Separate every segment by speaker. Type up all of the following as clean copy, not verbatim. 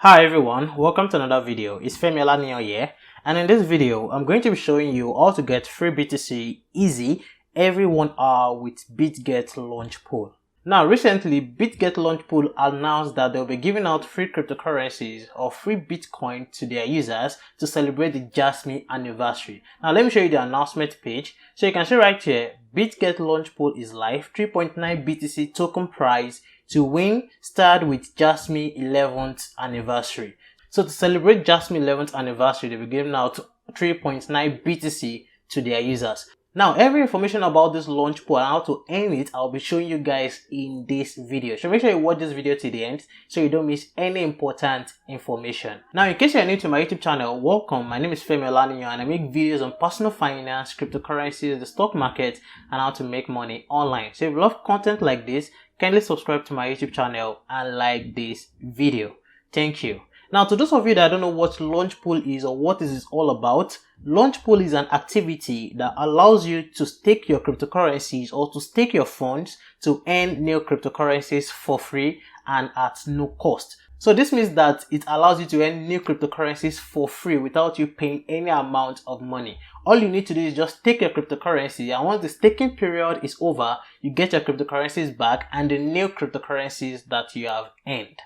Speaker 1: Hi everyone, welcome to another video. It's Femi Olaniyan here, and in this video I'm going to be showing you how to get free BTC easy every 1 hour with BITGET Launchpool. Now recently BITGET Launchpool announced that they'll be giving out free cryptocurrencies or free Bitcoin to their users to celebrate the Jasmine anniversary. Now let me show you the announcement page. So you can see right here, BITGET Launchpool is live, 3.9 BTC token price. To win, start with Jasmine 11th anniversary. So to celebrate Jasmine 11th anniversary, they'll be giving out 3.9 BTC to their users. Now, every information about this launch pool and how to earn it, I'll be showing you guys in this video. So make sure you watch this video to the end so you don't miss any important information. Now, in case you're new to my YouTube channel, welcome. My name is Femi Olaniyan and I make videos on personal finance, cryptocurrencies, the stock market, and how to make money online. So if you love content like this, kindly subscribe to my YouTube channel and like this video. Thank you. Now, to those of you that don't know what Launchpool is or what is it all about, Launchpool is an activity that allows you to stake your cryptocurrencies or to stake your funds to earn new cryptocurrencies for free and at no cost. So this means that it allows you to earn new cryptocurrencies for free without you paying any amount of money. All you need to do is just take your cryptocurrency, and once the staking period is over, you get your cryptocurrencies back and the new cryptocurrencies that you have earned.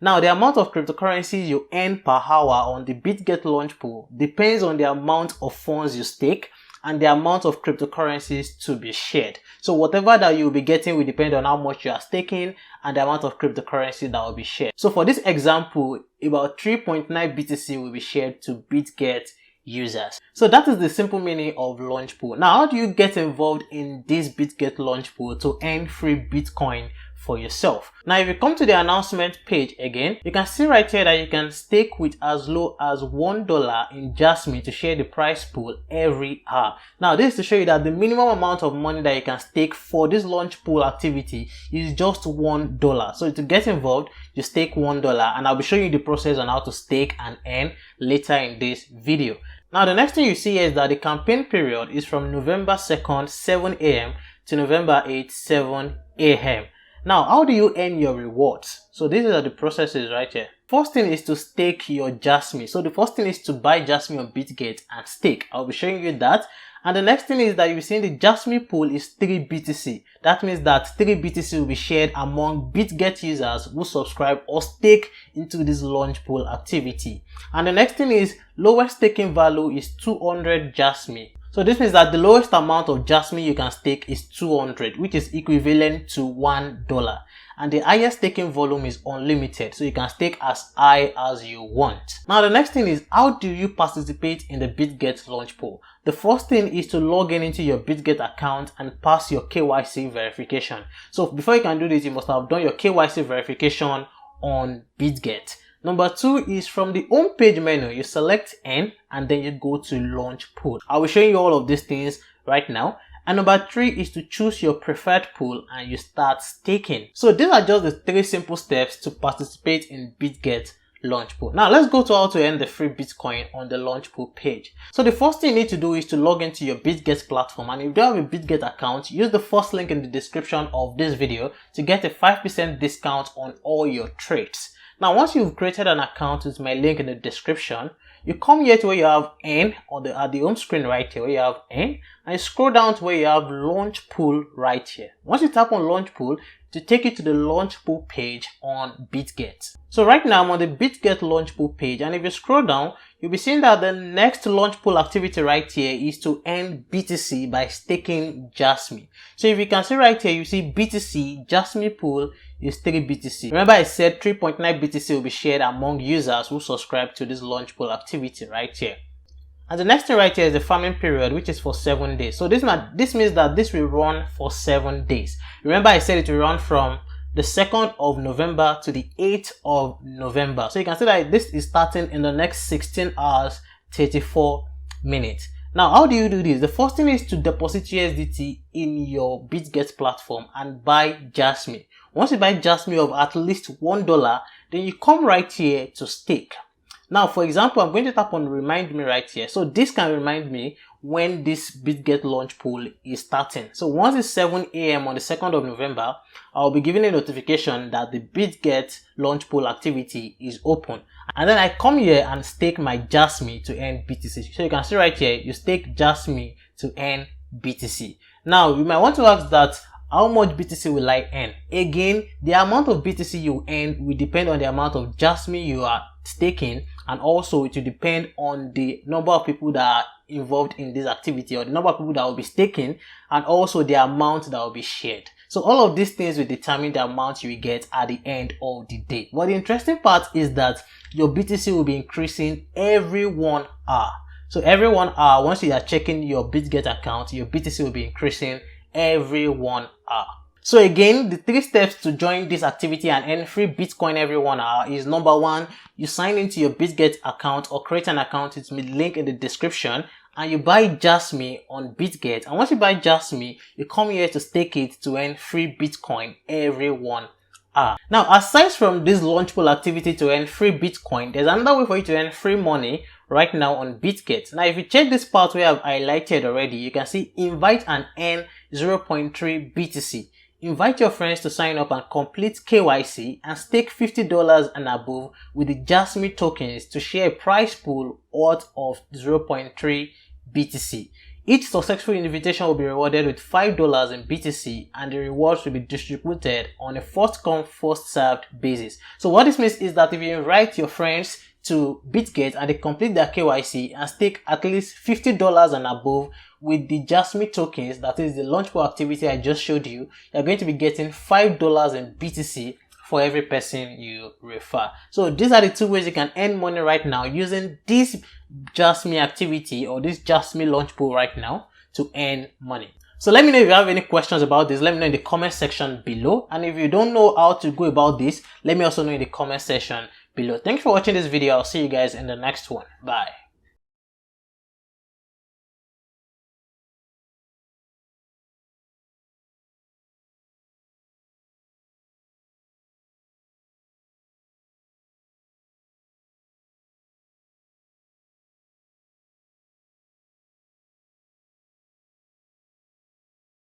Speaker 1: Now, the amount of cryptocurrencies you earn per hour on the BITGET Launchpool depends on the amount of funds you stake and the amount of cryptocurrencies to be shared. So whatever that you'll be getting will depend on how much you are staking and the amount of cryptocurrency that will be shared. So for this example, about 3.9 BTC will be shared to BITGET users. So that is the simple meaning of Launchpool. Now, how do you get involved in this BITGET Launchpool to earn free Bitcoin for yourself? Now, if you come to the announcement page again, you can see right here that you can stake with as low as $1 in Jasmine to share the prize pool every hour. Now, this is to show you that the minimum amount of money that you can stake for this launch pool activity is just $1. So to get involved, you stake $1, and I'll be showing you the process on how to stake and earn later in this video. Now, the next thing you see here is that the campaign period is from November 2nd, 7 a.m. to November 8th, 7 a.m. Now, how do you earn your rewards? So these are the processes right here. First thing is to stake your Jasmine. So the first thing is to buy Jasmine on BITGET and stake. I'll be showing you that. And the next thing is that you'll be seeing the Jasmine pool is 3 BTC. That means that 3 BTC will be shared among BITGET users who subscribe or stake into this launch pool activity. And the next thing is lowest staking value is 200 Jasmine. So this means that the lowest amount of Jasmine you can stake is 200, which is equivalent to $1. And the highest staking volume is unlimited, so you can stake as high as you want. Now, the next thing is, how do you participate in the BITGET Launchpool? The first thing is to log in into your BITGET account and pass your KYC verification. So before you can do this, you must have done your KYC verification on BITGET. Number 2 is from the home page menu, you select N and then you go to Launchpool. I will show you all of these things right now. And number 3 is to choose your preferred pool and you start staking. So these are just the 3 simple steps to participate in BITGET Launchpool. Now let's go to how to earn the free Bitcoin on the Launchpool page. So the first thing you need to do is to log into your BITGET platform, and if you don't have a BITGET account, use the first link in the description of this video to get a 5% discount on all your trades. Now, once you've created an account with my link in the description, you come here to where you have N at the home screen right here where you have N, and you scroll down to where you have Launchpool right here. Once you tap on Launchpool, to take you to the Launchpool page on BITGET. So right now I'm on the BITGET Launchpool page, and if you scroll down, you'll be seeing that the next Launchpool activity right here is to earn BTC by staking Jasmine. So if you can see right here, you see BTC, Jasmine pool is 3 BTC. Remember I said 3.9 BTC will be shared among users who subscribe to this Launchpool activity right here. And the next thing right here is the farming period, which is for 7 days. So this means that this will run for 7 days. Remember I said it will run from the 2nd of November to the 8th of November. So you can see that this is starting in the next 16 hours, 34 minutes. Now, how do you do this? The first thing is to deposit USDT in your BITGET platform and buy Jasmine. Once you buy Jasmine of at least $1, then you come right here to stake. Now, for example, I'm going to tap on remind me right here. So this can remind me when this BITGET Launchpool is starting. So once it's 7 a.m. on the 2nd of November, I'll be given a notification that the BITGET Launchpool activity is open. And then I come here and stake my Jasmy to earn BTC. So you can see right here, you stake Jasmy to earn BTC. Now, you might want to ask that, how much BTC will I earn? Again, the amount of BTC you earn will depend on the amount of Jasmy you are staking, and also it will depend on the number of people that are involved in this activity, or the number of people that will be staking, and also the amount that will be shared. So all of these things will determine the amount you will get at the end of the day. But the interesting part is that your BTC will be increasing every 1 hour. So every 1 hour, once you are checking your BITGET account, your BTC will be increasing every 1 hour. So again, the 3 steps to join this activity and earn free Bitcoin every 1 hour is: number 1, you sign into your BITGET account or create an account. It's with the link in the description, and you buy Jasmy on BITGET. And once you buy Jasmy, you come here to stake it to earn free Bitcoin every 1 hour. Now, aside from this Launchpool activity to earn free Bitcoin, there's another way for you to earn free money right now on BITGET. Now, if you check this part where I've highlighted already, you can see invite and earn 0.3 BTC. Invite your friends to sign up and complete KYC and stake $50 and above with the Jasmy tokens to share a prize pool worth of 0.3 BTC. Each successful invitation will be rewarded with $5 in BTC, and the rewards will be distributed on a first come first served basis. So what this means is that if you invite your friends to BITGET and they complete their KYC and stake at least $50 and above with the Jasmy tokens, that is the Launchpool activity I just showed you, you're going to be getting $5 in BTC for every person you refer. So these are the 2 ways you can earn money right now using this Jasmy activity or this Jasmy Launchpool right now to earn money. So let me know if you have any questions about this. Let me know in the comment section below. And if you don't know how to go about this, let me also know in the comment section below. Thanks for watching this video. I'll see you guys in the next one. Bye.